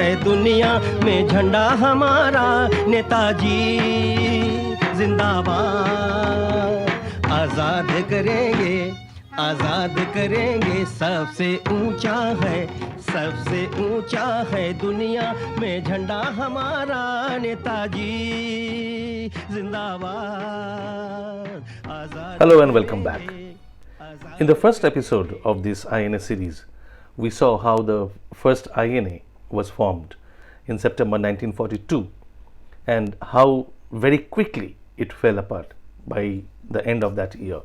है दुनिया में झंडा हमारा, नेताजी जिंदाबाद। आजाद करेंगे, आजाद करेंगे, सबसे ऊंचा है दुनिया में झंडा हमारा, नेताजी जिंदाबाद। Hello and welcome back. In the first episode of this INA series, we saw how the first INA was formed in September 1942 and how very quickly it fell apart by the end of that year.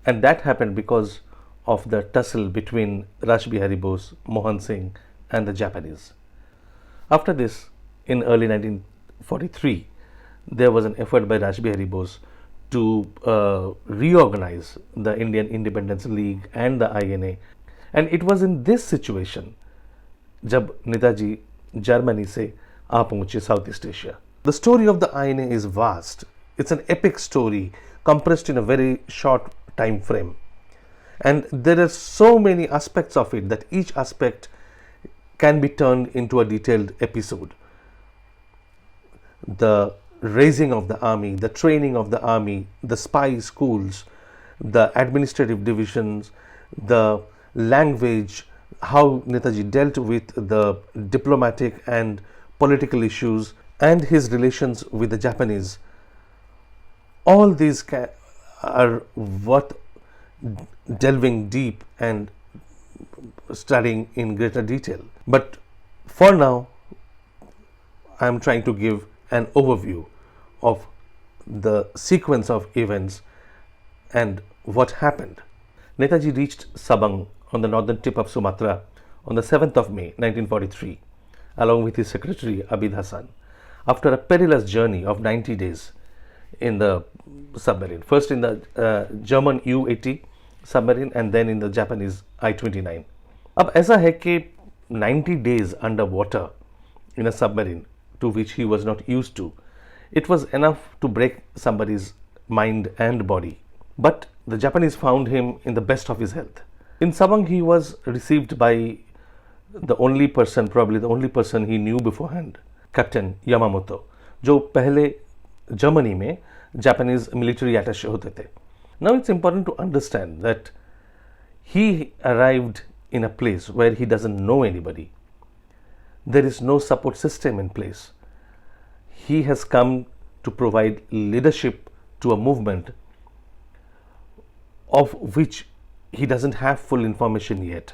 And that happened because of the tussle between Rashbihari Bose, Mohan Singh and the Japanese. After this, in early 1943, there was an effort by Rashbihari Bose to reorganize the Indian Independence League and the INA. And it was in this situation जब Netaji Germany से आ पहुंचे south east Asia. The story of the INA is vast. It's an epic story compressed in a very short time frame. And there are so many aspects of it that each aspect can be turned into a detailed episode. The raising of the army, the training of the army, the spy schools, the administrative divisions, the language, how Netaji dealt with the diplomatic and political issues, and his relations with the Japanese. All these are worth delving deep and studying in greater detail. But for now, I am trying to give an overview of the sequence of events and what happened. Netaji reached Sabang on the northern tip of Sumatra on the 7th of May 1943 along with his secretary Abid Hassan after a perilous journey of 90 days in the submarine. First in the German U-80 submarine and then in the Japanese I-29. अब ऐसा है कि 90 days underwater in a submarine to which he was not used to, it was enough to break somebody's mind and body. But the Japanese found him in the best of his health. In Sabang, he was received by the only person, probably the only person he knew beforehand, Captain Yamamoto, जो पहले Germany में Japanese military attaché होते थे. Now it's important to understand that he arrived in a place where he doesn't know anybody. There is no support system in place. He has come to provide leadership to a movement of which he doesn't have full information yet.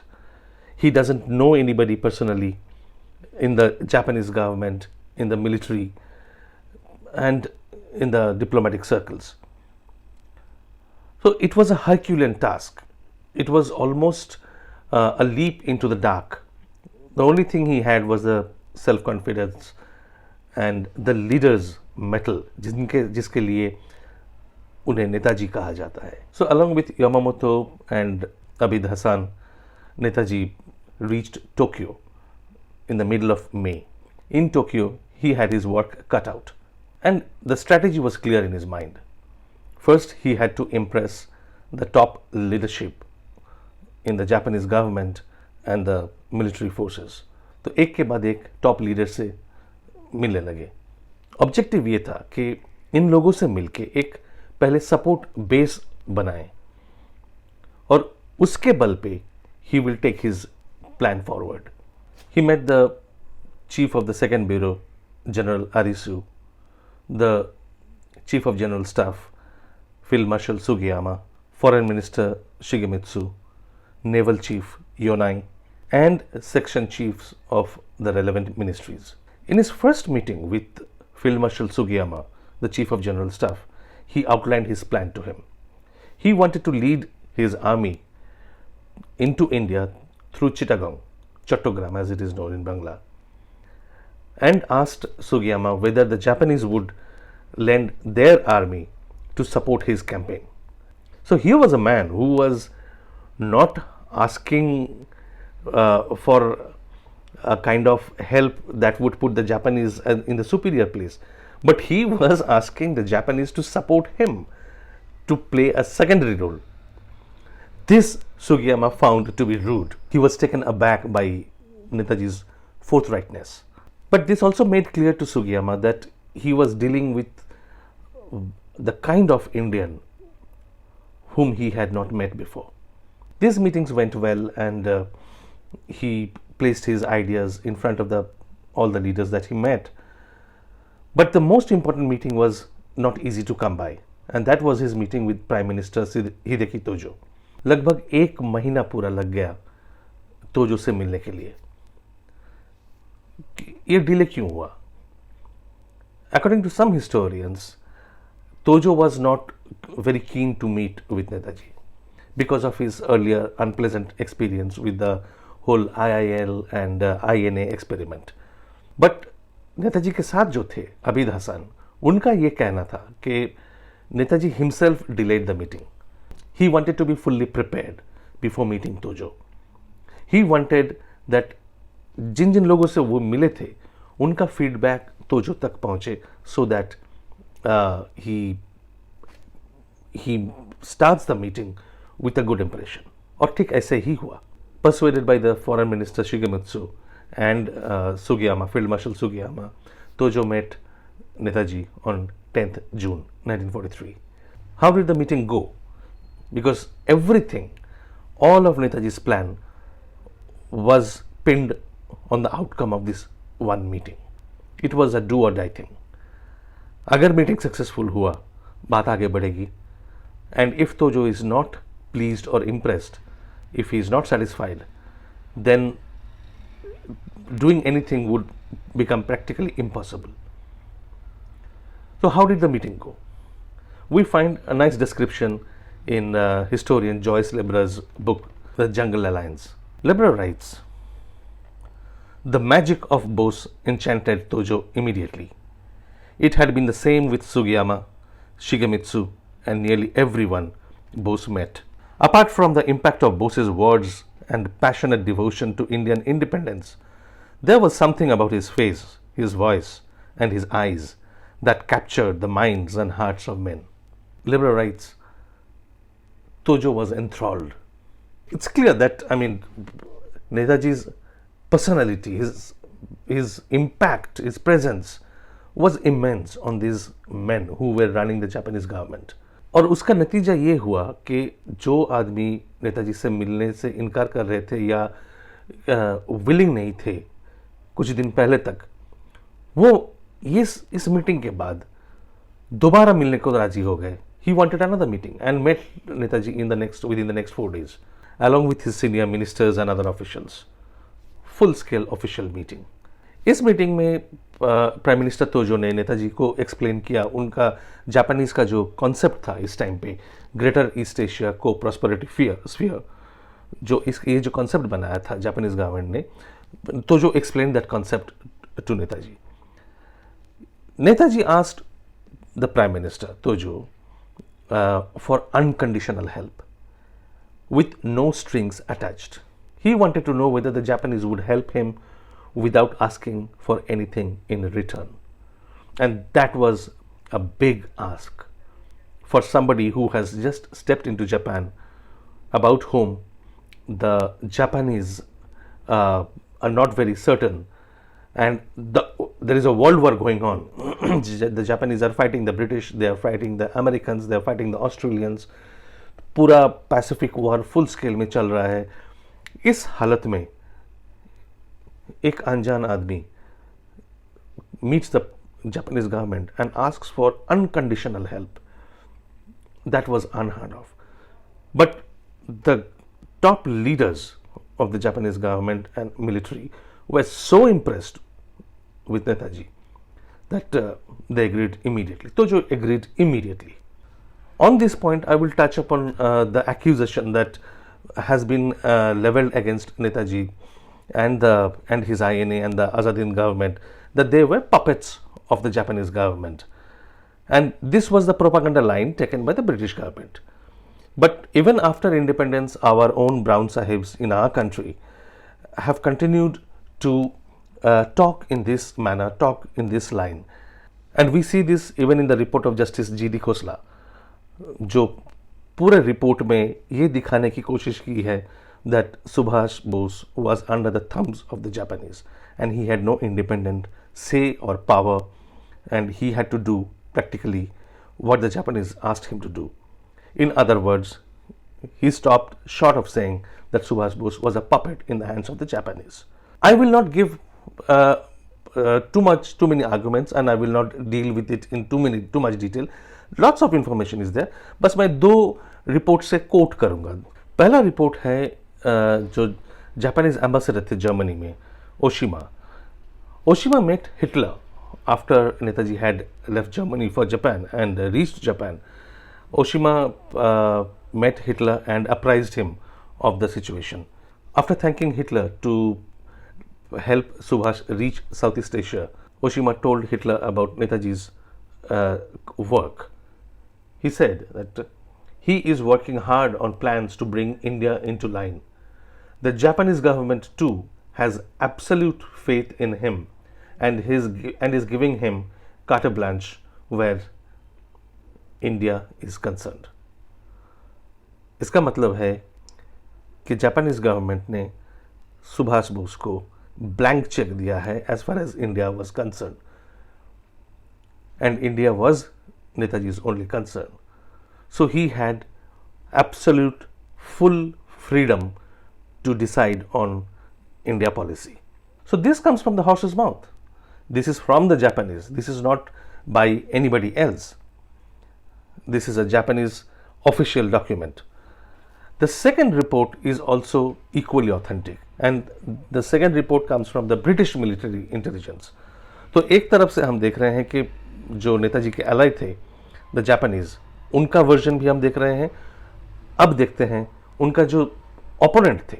He doesn't know anybody personally in the Japanese government, in the military, and in the diplomatic circles. So it was a Herculean task. It was almost a leap into the dark. The only thing he had was the self-confidence and the leader's mettle, जिसके लिए उन्हें नेताजी कहा जाता है. So along with Yamamoto and Abid Hassan, Netaji reached Tokyo in the middle of May. In Tokyo, he had his work cut out. And the strategy was clear in his mind. First, he had to impress the top leadership in the Japanese government and the military forces. तो एक के बाद एक top leader से मिलने लगे. Objective ये था कि इन लोगों से मिलके एक पहले सपोर्ट बेस बनाएं और उसके बल पे ही will take his plan forward. He met the chief of the second bureau general Arisue, the chief of general staff Field Marshal Sugiyama, Foreign Minister Shigemitsu, Naval Chief Yonai, and section chiefs of the relevant ministries. In his first meeting with Field Marshal Sugiyama, the Chief of General Staff, he outlined his plan to him. He wanted to lead his army into India through Chittagong, Chattogram as it is known in Bangla, and asked Sugiyama whether the Japanese would lend their army to support his campaign. So here was a man who was not asking for a kind of help that would put the Japanese in the superior place, but he was asking the Japanese to support him, to play a secondary role. This Sugiyama found to be rude. He was taken aback by Netaji's forthrightness. But this also made clear to Sugiyama that he was dealing with the kind of Indian whom he had not met before. These meetings went well, and he placed his ideas in front of all the leaders that he met. But the most important meeting was not easy to come by, and that was his meeting with Prime Minister Hideki Tojo. लगभग 1 महीना पूरा लग गया तोजो से मिलने के लिए. ये डिले क्यों हुआ? According to some historians, Tojo was not very keen to meet with Netaji because of his earlier unpleasant experience with the whole IIL and INA experiment. But Netaji के साथ जो थे अबीद हसन, उनका ये कहना था कि Netaji himself delayed the meeting. He wanted to be fully prepared before meeting Tojo. He wanted that जिन जिन लोगों से वो मिले थे उनका फीडबैक तोजो तक पहुंचे, so that he starts the meeting with a good impression. और ठीक ऐसे ही हुआ. Persuaded by the foreign minister Shigemitsu and Sugiyama, Field Marshal Sugiyama, Tojo met Netaji on 10th June 1943. How did the meeting go? Because everything, all of Netaji's plan was pinned on the outcome of this one meeting. It was a do or die thing. अगर meeting successful हुआ, बात आगे बढ़ेगी. And if Tojo is not pleased or impressed, if he is not satisfied, then doing anything would become practically impossible. So how did the meeting go? We find a nice description in historian Joyce Lebra's book, The Jungle Alliance. Lebra writes, "The magic of Bose enchanted Tojo immediately. It had been the same with Sugiyama, Shigemitsu, and nearly everyone Bose met. Apart from the impact of Bose's words and passionate devotion to Indian independence, there was something about his face, his voice, and his eyes that captured the minds and hearts of men." Lebra writes, Tojo was enthralled. It's clear that, Netaji's personality, his impact, his presence was immense on these men who were running the Japanese government. और उसका नतीजा ये हुआ कि जो आदमी नेताजी से मिलने से इनकार कर रहे थे या विलिंग नहीं थे कुछ दिन पहले तक, वो इस मीटिंग के बाद दोबारा मिलने को राजी हो गए. He wanted another meeting and met Netaji within the next 4 days, along with his senior ministers and other officials. Full-scale official meeting. इस मीटिंग में प्राइम मिनिस्टर तोजो ने नेताजी को एक्सप्लेन किया उनका जापानीज का जो कॉन्सेप्ट था इस टाइम पे, Greater East Asia Co Prosperity Sphere, ये जो कॉन्सेप्ट बनाया था जापानीज गवर्नमेंट ने, Tojo explain that concept to Netaji. Netaji asked the prime minister Tojo for unconditional help with no strings attached. He wanted to know whether the Japanese would help him without asking for anything in return. And that was a big ask for somebody who has just stepped into Japan, about whom the Japanese are not very certain. And there is a world war going on. The Japanese are fighting the British, they are fighting the Americans, they are fighting the Australians. पूरा Pacific war full scale में चल रहा है. इस हालत में एक अनजान आदमी meets the Japanese government and asks for unconditional help. That was unheard of. But the top leaders of the Japanese government and military were so impressed with Netaji that they agreed immediately. Tojo agreed immediately. On this point, I will touch upon the accusation that has been leveled against Netaji and his INA and the Azad Hind government, that they were puppets of the Japanese government. And this was the propaganda line taken by the British government. But even after independence, our own Brown Sahibs in our country have continued to talk in this manner, talk in this line. And we see this even in the report of Justice G.D. Khosla, जो पूरे report में ये दिखाने की कोशिश की है that Subhash Bose was under the thumbs of the Japanese and he had no independent say or power, and he had to do practically what the Japanese asked him to do. In other words, he stopped short of saying that Subhash Bose was a puppet in the hands of the Japanese. I will not give too many arguments, and I will not deal with it in too much detail. Lots of information is there. बस मैं दो report से coat करूंगा. पहला report है जो Japanese ambassador थे Germany में, ओशिमा. Oshima met Hitler after Netaji had left Germany for Japan and reached Japan. Oshima met Hitler and apprised him of the situation. After thanking Hitler to help Subhash reach Southeast Asia, Oshima told Hitler about Netaji's work. He said that he is working hard on plans to bring India into line. The Japanese government too has absolute faith in him and is giving him carte blanche where India is concerned. इसका मतलब है कि Japanese government ने सुभाष बोस को blank cheque दिया है as far as India was concerned, and India was Netaji's only concern. So he had absolute full freedom to decide on India policy. So this comes from the horse's mouth. This is from the Japanese. This is not by anybody else. This is a Japanese official document. The second report is also equally authentic, and the second report comes from the British military intelligence. तो एक तरफ से हम देख रहे हैं कि जो नेताजी के एलाई थे द जापानीज, उनका वर्जन भी हम देख रहे हैं. अब देखते हैं उनका जो ओपोनेंट थे,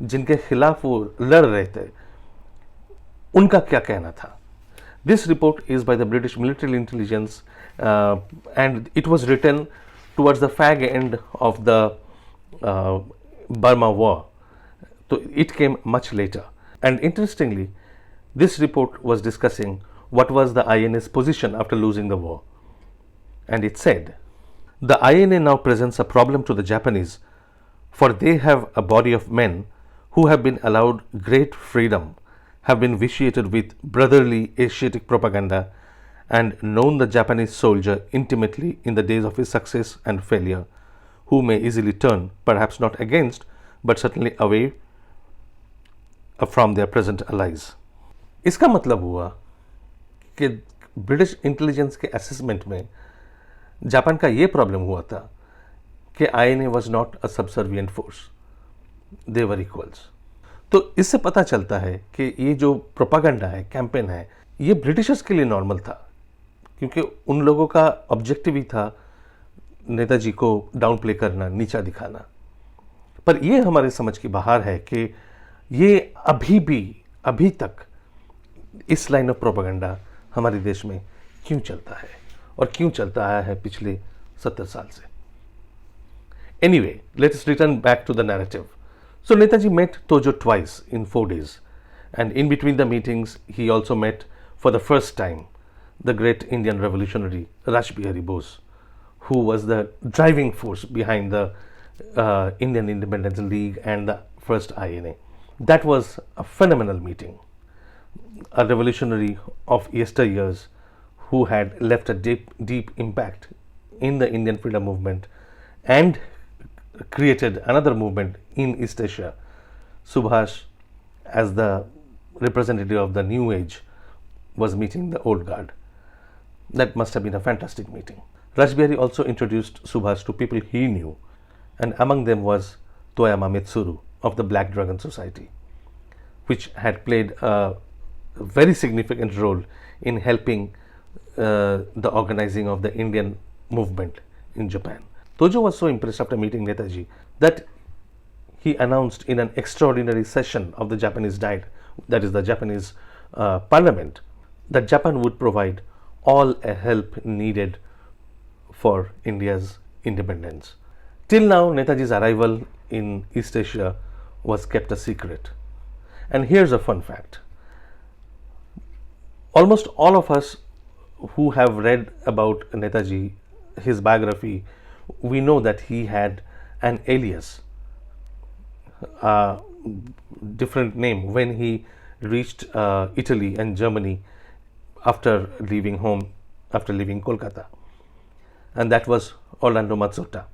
जिनके खिलाफ वो लड़ रहे थे, उनका क्या कहना था. This report is by the British military intelligence and it was written towards the fag end of the Burma war. So it came much later. And interestingly, this report was discussing what was the INA's position after losing the war. And it said, the INA now presents a problem to the Japanese, for they have a body of men who have been allowed great freedom, have been vitiated with brotherly Asiatic propaganda, and known the Japanese soldier intimately in the days of his success and failure, who may easily turn, perhaps not against, but certainly away from their present allies. इसका मतलब हुआ कि British intelligence के assessment में Japan का ये problem हुआ था कि INA was not a subservient force. They were equals. तो इससे पता चलता है कि ये जो प्रोपागेंडा है, कैंपेन है, ये ब्रिटिशर्स के लिए नॉर्मल था, क्योंकि उन लोगों का ऑब्जेक्टिव ही था नेताजी को डाउन प्ले करना, नीचा दिखाना. पर ये हमारे समझ की बाहर है कि ये अभी तक इस लाइन ऑफ प्रोपागेंडा हमारे देश में क्यों चलता है और क्यों चलता आया है पिछले 70 साल से. Anyway, let's return back to the narrative. So Netaji met Tojo twice in 4 days, and in between the meetings he also met for the first time the great Indian revolutionary Rashbihari Bose, who was the driving force behind the Indian Independence League and the first INA. That was a phenomenal meeting. A revolutionary of yesteryears who had left a deep impact in the Indian freedom movement and created another movement in East Asia. Subhash, as the representative of the new age, was meeting the old guard. That must have been a fantastic meeting. Rashbihari also introduced Subhash to people he knew, and among them was Toyama Mitsuru of the Black Dragon Society, which had played a very significant role in helping the organizing of the Indian movement in Japan. Tojo was so impressed after meeting Netaji that he announced in an extraordinary session of the Japanese Diet, that is the Japanese parliament, that Japan would provide all help needed for India's independence. Till now, Netaji's arrival in East Asia was kept a secret. And here's a fun fact. Almost all of us who have read about Netaji, his biography, we know that he had an alias, a different name. When he reached Italy and Germany, after leaving home, after leaving Kolkata. And that was Orlando Matsuda.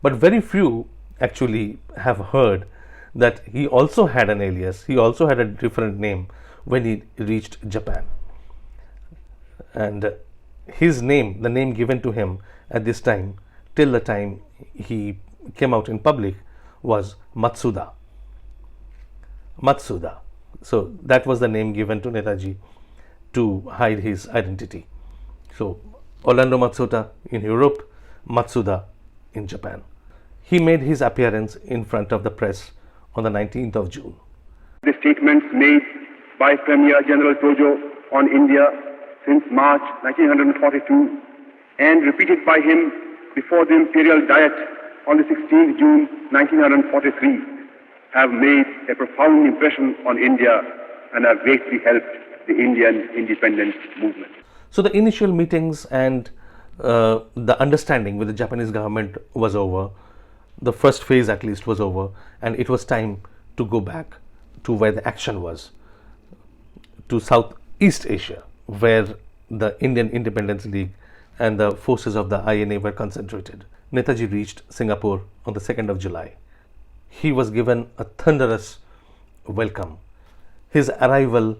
But very few actually have heard that he also had an alias, he also had a different name when he reached Japan. And his name, the name given to him at this time, till the time he came out in public, was Matsuda. Matsuda. So that was the name given to Netaji to hide his identity. So Orlando Matsuda in Europe, Matsuda in Japan. He made his appearance in front of the press on the 19th of June. The statements made by Premier General Tojo on India since March 1942 and repeated by him before the Imperial Diet on the 16th June 1943 have made a profound impression on India and have greatly helped the Indian independence movement. So the initial meetings and the understanding with the Japanese government was over. The first phase at least was over, and it was time to go back to where the action was, to Southeast Asia, where the Indian Independence League and the forces of the INA were concentrated. Netaji reached Singapore on the 2nd of July. He was given a thunderous welcome. His arrival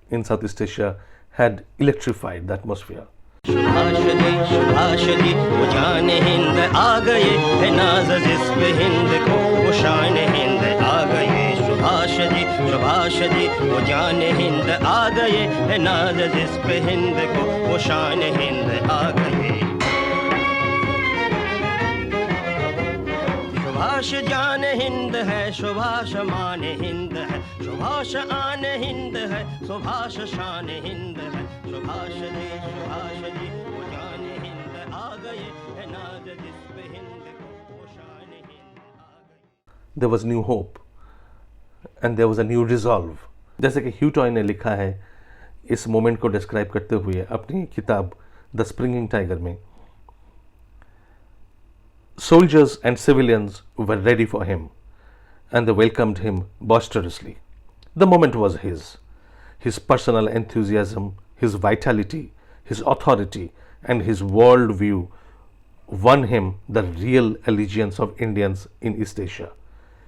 in Southeast Asia had electrified the atmosphere. Subhash ji वो जान हिंद आ गए है नाज़ जिस्म हिंद को वो शान हिंद आ गए सुभाष जी वो जान हिंद आ गए है नाज़ जिस्म हिंद को वो शान हिंद आ गए सुभाष जान हिंद है सुभाष मान हिंद है सुभाष आन हिंद है सुभाष शान हिंद है सुभाष जी वो जान हिंद आ गए है नाज़ जिस्म हिंद को वो शान हिंद आ गए. There was new hope and there was a new resolve. जैसे कि ह्यू टॉय ने लिखा है इस मोमेंट को डिस्क्राइब करते हुए अपनी किताब द स्प्रिंगिंग टाइगर में, soldiers and civilians were ready for him and they welcomed him boisterously. The moment was his. His personal enthusiasm, his vitality, his authority and his world view won him the real allegiance of Indians in East Asia.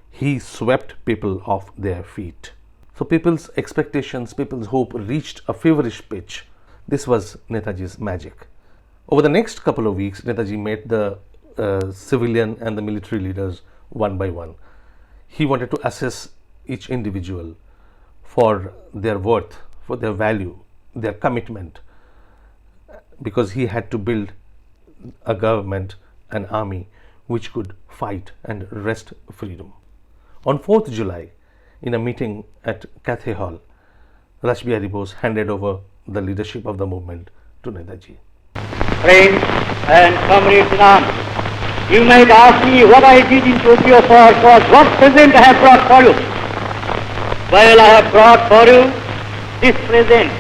He swept people off their feet. So people's expectations, people's hope reached a feverish pitch. This was Netaji's magic. Over the next couple of weeks, Netaji met the civilian and the military leaders one by one. He wanted to assess each individual for their worth, for their value, their commitment, because he had to build a government, an army which could fight and wrest freedom. On 4th July, in a meeting at Cathay Hall, Rashbihari Bose handed over the leadership of the movement to Netaji. Friends and comrades in arms, you might ask me what I did in Tokyo for what present I have brought for you. Well, I have brought for you this present.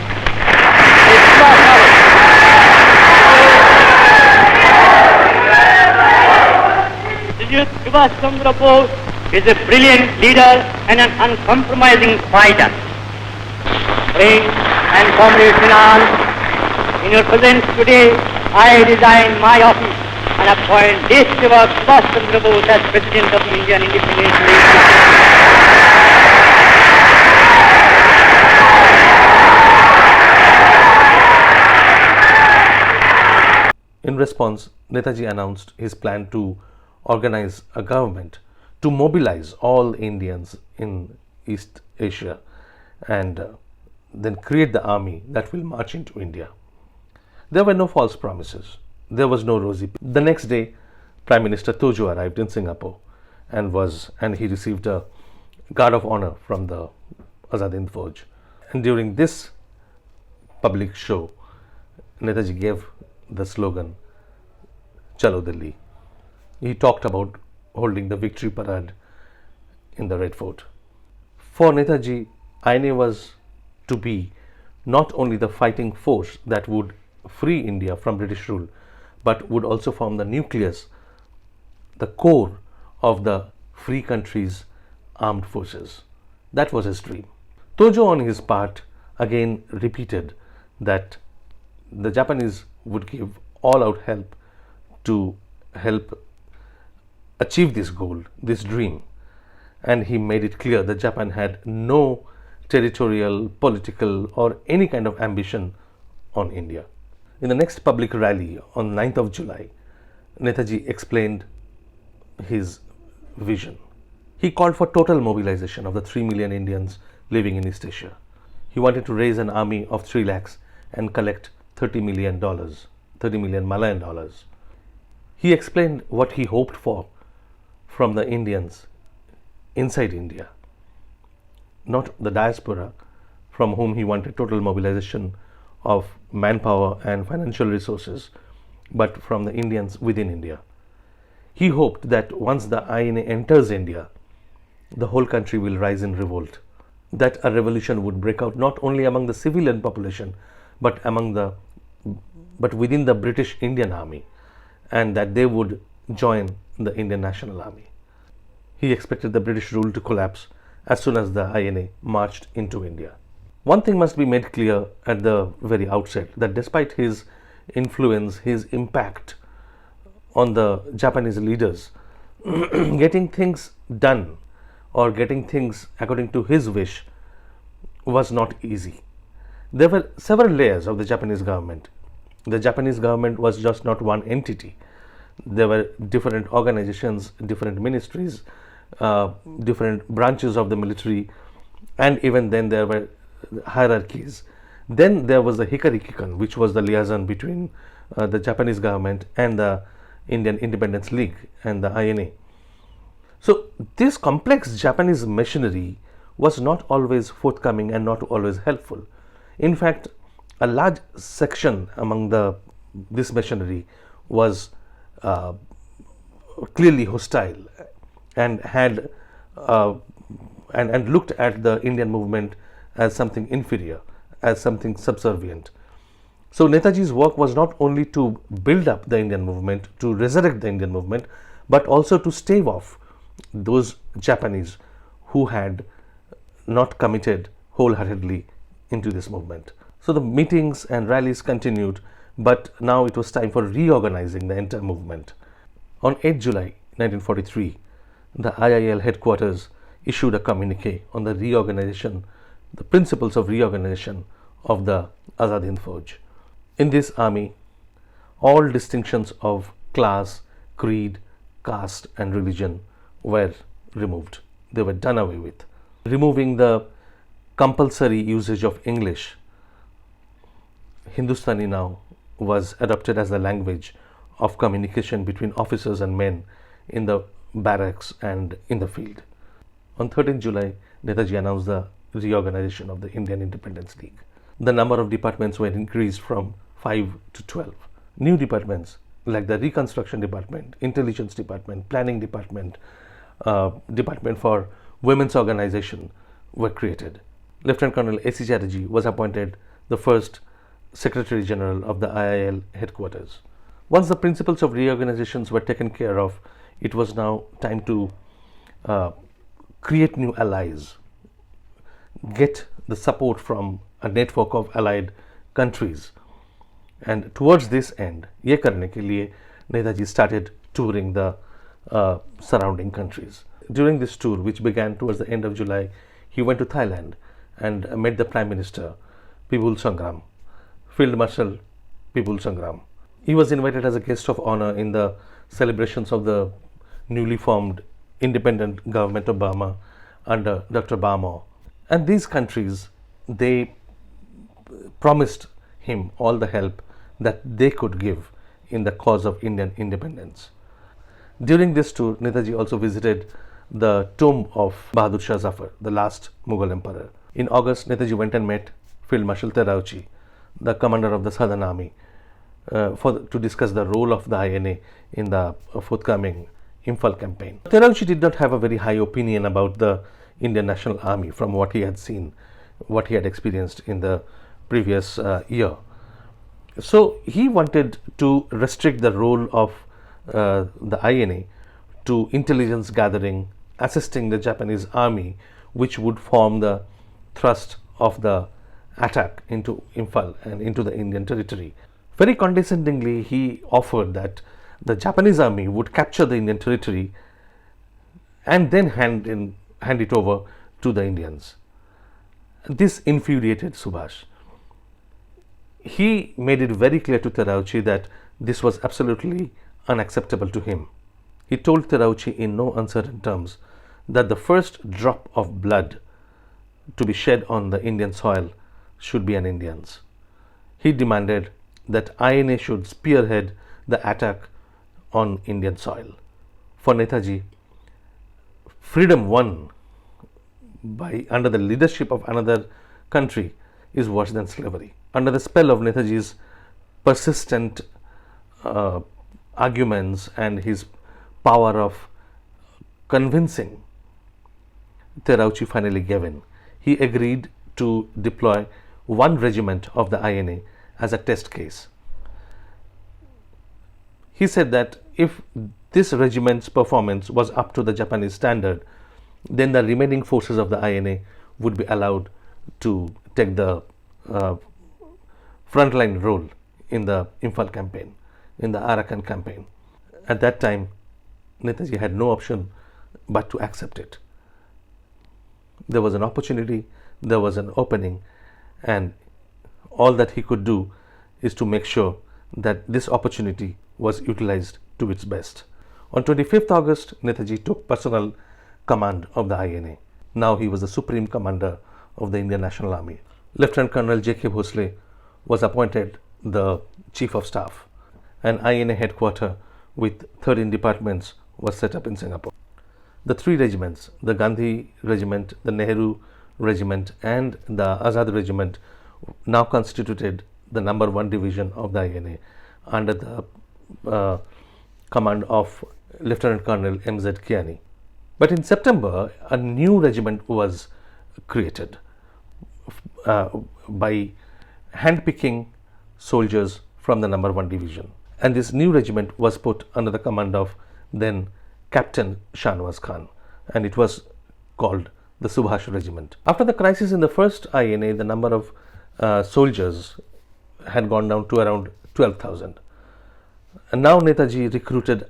Subhash Chandra Bose is a brilliant leader and an uncompromising fighter. Friends and comrades in arms, in your presence today, I resign my office and appoint this Subhash Chandra Bose as President of the Indian Independence League. In response, Netaji announced his plan to organize a government to mobilize all Indians in East Asia and then create the army that will march into India. There were no false promises. There was no rosy. The next day, Prime Minister Tojo arrived in Singapore and he received a guard of honor from the Azad Hind Fauj. And during this public show, Netaji gave the slogan, Chalo Delhi. He talked about holding the victory parade in the Red Fort. For Netaji, INA was to be not only the fighting force that would free India from British rule, but would also form the nucleus, the core of the free country's armed forces. That was his dream. Tojo, on his part, again repeated that the Japanese would give all out help to help achieve this goal, this dream. And he made it clear that Japan had no territorial, political, or any kind of ambition on India. In the next public rally on 9th of July, Netaji explained his vision. He called for total mobilization of the 3 million Indians living in East Asia. He wanted to raise an army of 3 lakhs and collect $30 million Malayan dollars. He explained what he hoped for from the Indians inside India, not the diaspora, from whom he wanted total mobilization of manpower and financial resources, but from the Indians within India. He hoped that once the INA enters India, the whole country will rise in revolt, that a revolution would break out not only among the civilian population, but within the British Indian Army, and that they would join the Indian National Army. He expected the British rule to collapse as soon as the INA marched into India. One thing must be made clear at the very outset, that despite his influence, his impact on the Japanese leaders, getting things done or getting things according to his wish was not easy. There were several layers of the Japanese government. The Japanese government was just not one entity. There were different organizations, different ministries, different branches of the military, and even then there were hierarchies. Then there was the Hikari-Kikan, which was the liaison between the Japanese government and the Indian Independence League and the INA. So this complex Japanese machinery was not always forthcoming and not always helpful. In fact, a large section among this machinery was clearly hostile and had and looked at the Indian movement as something inferior, as something subservient. So Netaji's work was not only to build up the Indian movement, to resurrect the Indian movement, but also to stave off those Japanese who had not committed wholeheartedly into this movement. So the meetings and rallies continued, but now it was time for reorganizing the entire movement. On 8 July 1943, the IIL headquarters issued a communique on the reorganization, the principles of reorganization of the Azad Hind Fauj. In this army, all distinctions of class, creed, caste and religion were removed. They were done away with. Removing the compulsory usage of English, Hindustani now was adopted as the language of communication between officers and men in the barracks and in the field. On 13 July, Netaji announced the reorganization of the Indian Independence League. The number of departments were increased from 5 to 12. New departments like the Reconstruction Department, Intelligence Department, Planning Department, Department for Women's Organization were created. Lieutenant Colonel A.C. Chatterjee was appointed the first Secretary General of the IIL headquarters. Once the principles of reorganizations were taken care of, it was now time to create new allies, get the support from a network of allied countries. And towards this end, ye karne ke liye Netaji started touring the surrounding countries. During this tour, which began towards the end of July, he went to Thailand and met the Prime Minister, Pibul Sangram, Field Marshal Pibul Sangram. He was invited as a guest of honor in the celebrations of the newly formed independent government of Burma under Dr. Bamo. And these countries, they promised him all the help that they could give in the cause of Indian independence. During this tour, Netaji also visited the tomb of Bahadur Shah Zafar, the last Mughal emperor. In August, Netaji went and met Field Marshal Terauchi, the commander of the Southern Army, to discuss the role of the INA in the forthcoming Imphal campaign. Terauchi did not have a very high opinion about the Indian National Army from what he had seen, what he had experienced in the previous year. So he wanted to restrict the role of the INA to intelligence gathering, assisting the Japanese army, which would form the thrust of the attack into Imphal and into the Indian territory. Very condescendingly, he offered that the Japanese army would capture the Indian territory and then hand it over to the Indians. This infuriated Subhash. He made it very clear to Terauchi that this was absolutely unacceptable to him. He told Terauchi in no uncertain terms that the first drop of blood to be shed on the Indian soil should be an Indian's. He demanded that INA should spearhead the attack on Indian soil. For Netaji, freedom won under the leadership of another country is worse than slavery. Under the spell of Netaji's persistent arguments and his power of convincing, Terauchi finally gave in. He agreed to deploy one regiment of the INA as a test case. He said that if this regiment's performance was up to the Japanese standard, then the remaining forces of the INA would be allowed to take the frontline role in the Imphal campaign, in the Arakan campaign. At that time, Netaji had no option but to accept it. There was an opportunity, there was an opening, and all that he could do is to make sure that this opportunity was utilized to its best. On 25th August, Netaji took personal command of the INA. Now he was the supreme commander of the Indian National Army. Lieutenant Colonel J.K. Bhosle was appointed the Chief of Staff. An INA headquarters with 13 departments was set up in Singapore. The three regiments, the Gandhi Regiment, the Nehru Regiment and the Azad Regiment, now constituted the number 1 division of the INA under the command of Lieutenant Colonel M.Z. Kiani. But in September, a new regiment was created by handpicking soldiers from the number 1 division. And this new regiment was put under the command of then Captain Shahnawaz Khan, and it was called the Subhash Regiment. After the crisis in the first INA, the number of soldiers had gone down to around 12,000. And now Netaji recruited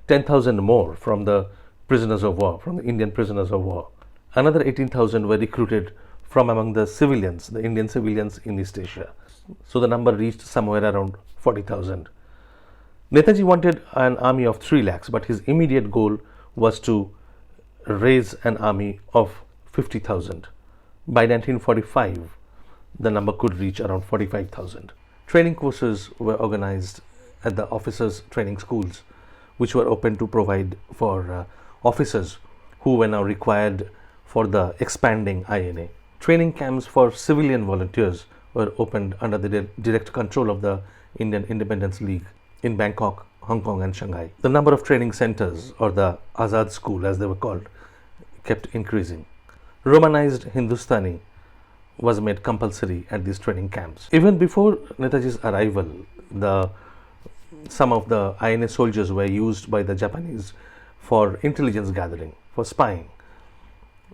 10,000 more from the prisoners of war, from the Indian prisoners of war. Another 18,000 were recruited from among the civilians, the Indian civilians in East Asia. So the number reached somewhere around 40,000. Netaji wanted an army of 3 lakhs, but his immediate goal was to raise an army of 50,000. By 1945, the number could reach around 45,000. Training courses were organized at the officers' training schools, which were open to provide for officers who were now required for the expanding INA. Training camps for civilian volunteers were opened under the direct control of the Indian Independence League in Bangkok, Hong Kong and Shanghai. The number of training centers, or the Azad School as they were called, kept increasing. Romanized Hindustani was made compulsory at these training camps. Even before Netaji's arrival, some of the INA soldiers were used by the Japanese for intelligence gathering, for spying.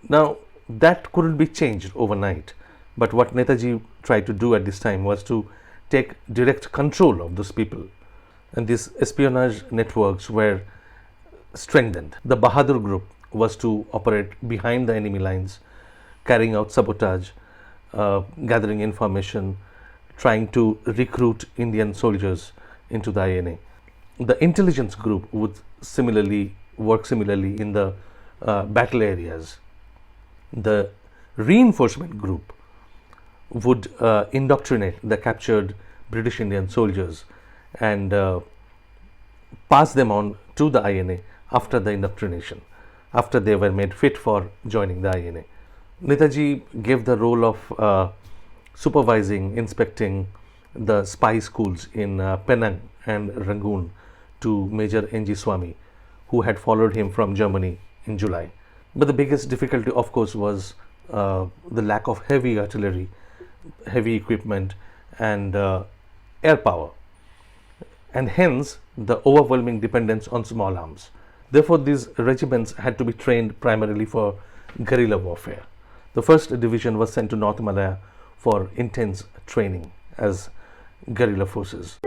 Now, that couldn't be changed overnight, but what Netaji tried to do at this time was to take direct control of those people. And these espionage networks were strengthened. The Bahadur group was to operate behind the enemy lines, carrying out sabotage, gathering information, trying to recruit Indian soldiers into the INA. The intelligence group would work similarly in the battle areas. The reinforcement group would indoctrinate the captured British Indian soldiers and pass them on to the INA after the indoctrination, after they were made fit for joining the INA. Netaji gave the role of supervising, inspecting the spy schools in Penang and Rangoon to Major N.G. Swami, who had followed him from Germany in July. But the biggest difficulty, of course, was the lack of heavy artillery, heavy equipment and air power, and hence the overwhelming dependence on small arms. Therefore, these regiments had to be trained primarily for guerrilla warfare. The first division was sent to North Malaya for intense training as guerrilla forces.